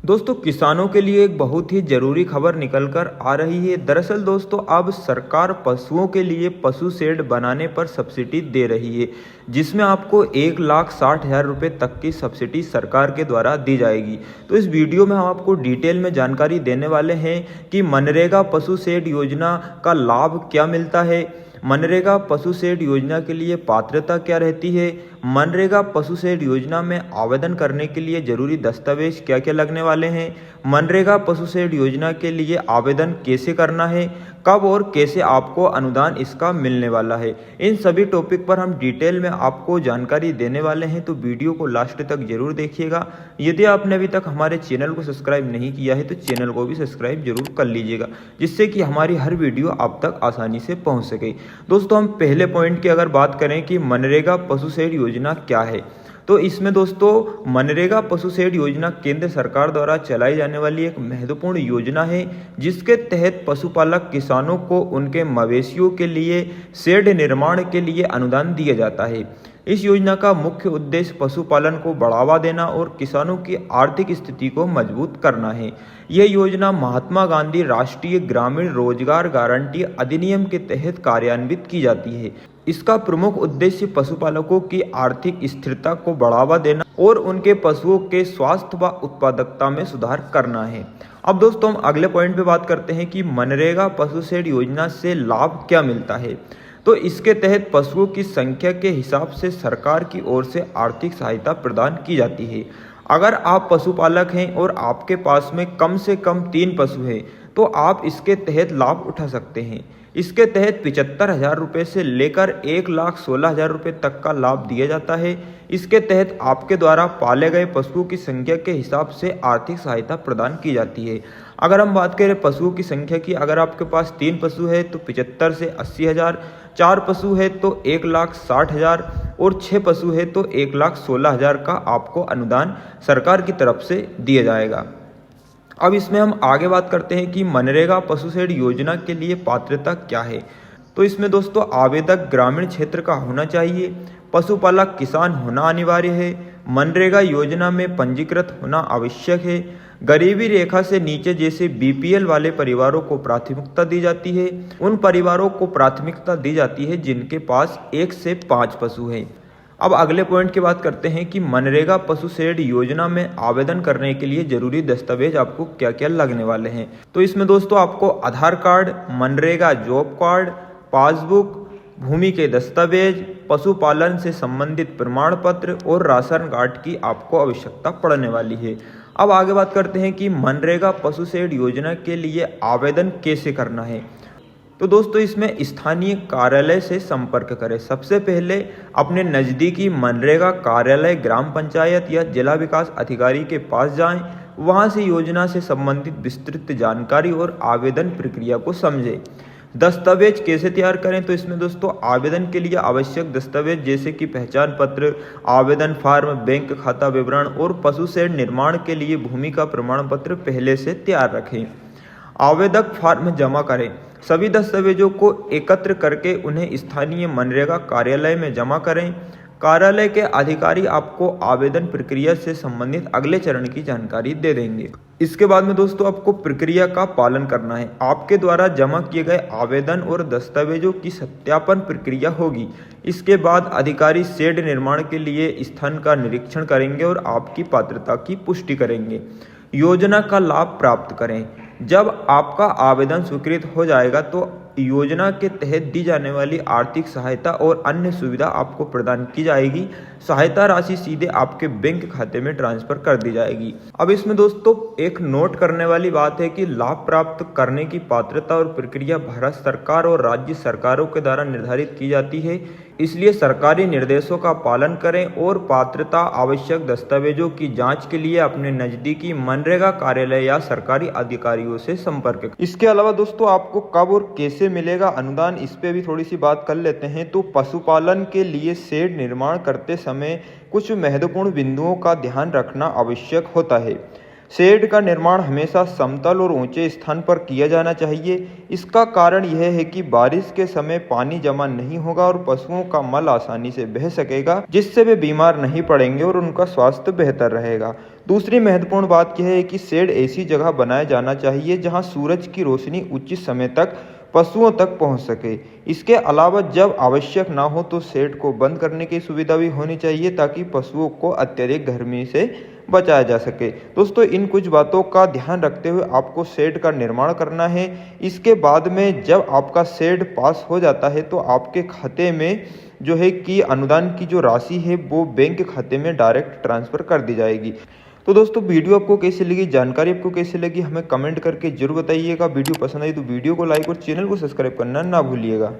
दोस्तों किसानों के लिए एक बहुत ही जरूरी खबर निकल कर आ रही है। दरअसल दोस्तों अब सरकार पशुओं के लिए पशु शेड बनाने पर सब्सिडी दे रही है, जिसमें आपको 1,60,000 रुपये तक की सब्सिडी सरकार के द्वारा दी जाएगी। तो इस वीडियो में हम आपको डिटेल में जानकारी देने वाले हैं कि मनरेगा पशु शेड योजना का लाभ क्या मिलता है, मनरेगा पशु शेड योजना के लिए पात्रता क्या रहती है, मनरेगा पशु शेड योजना में आवेदन करने के लिए जरूरी दस्तावेज क्या क्या लगने वाले हैं, मनरेगा पशु शेड योजना के लिए आवेदन कैसे करना है, कब और कैसे आपको अनुदान इसका मिलने वाला है। इन सभी टॉपिक पर हम डिटेल में आपको जानकारी देने वाले हैं, तो वीडियो को लास्ट तक जरूर देखिएगा। यदि आपने अभी तक हमारे चैनल को सब्सक्राइब नहीं किया है तो चैनल को भी सब्सक्राइब जरूर कर लीजिएगा, जिससे कि हमारी हर वीडियो आप तक आसानी से पहुंच सके। दोस्तों हम पहले पॉइंट की अगर बात करें कि मनरेगा पशु शेड योजना क्या है, तो इसमें दोस्तों मनरेगा पशु शेड योजना केंद्र सरकार द्वारा चलाई जाने वाली एक महत्वपूर्ण योजना है, जिसके तहत पशुपालक किसानों को उनके मवेशियों के लिए शेड निर्माण के लिए अनुदान दिया जाता है। इस योजना का मुख्य उद्देश्य पशुपालन को बढ़ावा देना और किसानों की आर्थिक स्थिति को मजबूत करना है। यह योजना महात्मा गांधी राष्ट्रीय ग्रामीण रोजगार गारंटी अधिनियम के तहत कार्यान्वित की जाती है। इसका प्रमुख उद्देश्य पशुपालकों की आर्थिक स्थिरता को बढ़ावा देना और उनके पशुओं के स्वास्थ्य व उत्पादकता में सुधार करना है। अब दोस्तों हम अगले पॉइंट पे बात करते हैं कि मनरेगा पशु शेड योजना से लाभ क्या मिलता है। तो इसके तहत पशुओं की संख्या के हिसाब से सरकार की ओर से आर्थिक सहायता प्रदान की जाती है। अगर आप पशुपालक हैं और आपके पास में कम से कम 3 पशु हैं, तो आप इसके तहत लाभ उठा सकते हैं। इसके तहत 75,000 रुपये से लेकर 1,16,000 रुपये तक का लाभ दिया जाता है। इसके तहत आपके द्वारा पाले गए पशुओं की संख्या के हिसाब से आर्थिक सहायता प्रदान की जाती है। अगर हम बात करें पशुओं की संख्या की, अगर आपके पास 3 पशु है तो 75 से 80,000, 4 पशु है तो 1,60,000 और 6 पशु है तो 1,16,000 का आपको अनुदान सरकार की तरफ से दिया जाएगा। अब इसमें हम आगे बात करते हैं कि मनरेगा पशु शेड योजना के लिए पात्रता क्या है। तो इसमें दोस्तों आवेदक ग्रामीण क्षेत्र का होना चाहिए, पशुपालक किसान होना अनिवार्य है, मनरेगा योजना में पंजीकृत होना आवश्यक है, गरीबी रेखा से नीचे जैसे बीपीएल वाले परिवारों को प्राथमिकता दी जाती है। उन परिवारों को प्राथमिकता दी जाती है जिनके पास 1 से 5 पशु हैं। अब अगले पॉइंट की बात करते हैं कि मनरेगा पशु शेड योजना में आवेदन करने के लिए जरूरी दस्तावेज आपको क्या क्या लगने वाले हैं। तो इसमें दोस्तों आपको आधार कार्ड, मनरेगा जॉब कार्ड, पासबुक, भूमि के दस्तावेज, पशुपालन से संबंधित प्रमाण पत्र और राशन कार्ड की आपको आवश्यकता पड़ने वाली है। अब आगे बात करते हैं कि मनरेगा पशु शेड योजना के लिए आवेदन कैसे करना है। तो दोस्तों इसमें स्थानीय कार्यालय से संपर्क करें। सबसे पहले अपने नज़दीकी मनरेगा कार्यालय, ग्राम पंचायत या जिला विकास अधिकारी के पास जाएं। वहां से योजना से संबंधित विस्तृत जानकारी और आवेदन प्रक्रिया को समझें। दस्तावेज कैसे तैयार करें, तो इसमें दोस्तों आवेदन के लिए आवश्यक दस्तावेज जैसे कि पहचान पत्र, आवेदन फार्म, बैंक खाता विवरण और पशु शेड निर्माण के लिए भूमि का प्रमाण पत्र पहले से तैयार रखें। आवेदक फार्म जमा करें। सभी दस्तावेजों को एकत्र करके उन्हें स्थानीय मनरेगा कार्यालय में जमा करें। कार्यालय के अधिकारी आपको आवेदन प्रक्रिया से संबंधित अगले चरण की जानकारी दे देंगे। इसके बाद में दोस्तों आपको प्रक्रिया का पालन करना है। आपके द्वारा जमा किए गए आवेदन और दस्तावेजों की सत्यापन प्रक्रिया होगी। इसके बाद अधिकारी शेड निर्माण के लिए स्थान का निरीक्षण करेंगे और आपकी पात्रता की पुष्टि करेंगे। योजना का लाभ प्राप्त करें। जब आपका आवेदन स्वीकृत हो जाएगा तो योजना के तहत दी जाने वाली आर्थिक सहायता और अन्य सुविधा आपको प्रदान की जाएगी। सहायता राशि सीधे आपके बैंक खाते में ट्रांसफर कर दी जाएगी। अब इसमें दोस्तों एक नोट करने वाली बात है कि लाभ प्राप्त करने की पात्रता और प्रक्रिया भारत सरकार और राज्य सरकारों के द्वारा निर्धारित की जाती है, इसलिए सरकारी निर्देशों का पालन करें और पात्रता आवश्यक दस्तावेजों की जांच के लिए अपने नजदीकी मनरेगा कार्यालय या सरकारी अधिकारियों से संपर्क करें। इसके अलावा दोस्तों आपको कब और कैसे मिलेगा अनुदान, इस पे भी थोड़ी सी बात कर लेते हैं। तो पशुपालन के लिए शेड निर्माण करते समय कुछ महत्वपूर्ण बिंदुओं का ध्यान रखना आवश्यक होता है। शेड का निर्माण हमेशा समतल और ऊंचे स्थान पर किया जाना चाहिए। इसका कारण यह है कि बारिश के समय पानी जमा नहीं होगा और पशुओं का मल आसानी से बह सकेगा, जिससे वे बीमार नहीं पड़ेंगे और उनका स्वास्थ्य बेहतर रहेगा। दूसरी महत्वपूर्ण बात यह है कि शेड ऐसी जगह बनाया जाना चाहिए जहां सूरज की रोशनी उचित समय तक पशुओं तक पहुंच सके। इसके अलावा जब आवश्यक ना हो तो शेड को बंद करने की सुविधा भी होनी चाहिए, ताकि पशुओं को अत्यधिक गर्मी से बचाया जा सके। दोस्तों, इन कुछ बातों का ध्यान रखते हुए आपको शेड का निर्माण करना है। इसके बाद में जब आपका शेड पास हो जाता है तो आपके खाते में जो है कि अनुदान की जो राशि है वो बैंक खाते में डायरेक्ट ट्रांसफर कर दी जाएगी। तो दोस्तों, वीडियो आपको कैसी लगी, जानकारी आपको कैसी लगी, हमें कमेंट करके जरूर बताइएगा। वीडियो पसंद आई तो वीडियो को लाइक और चैनल को सब्सक्राइब करना ना भूलिएगा।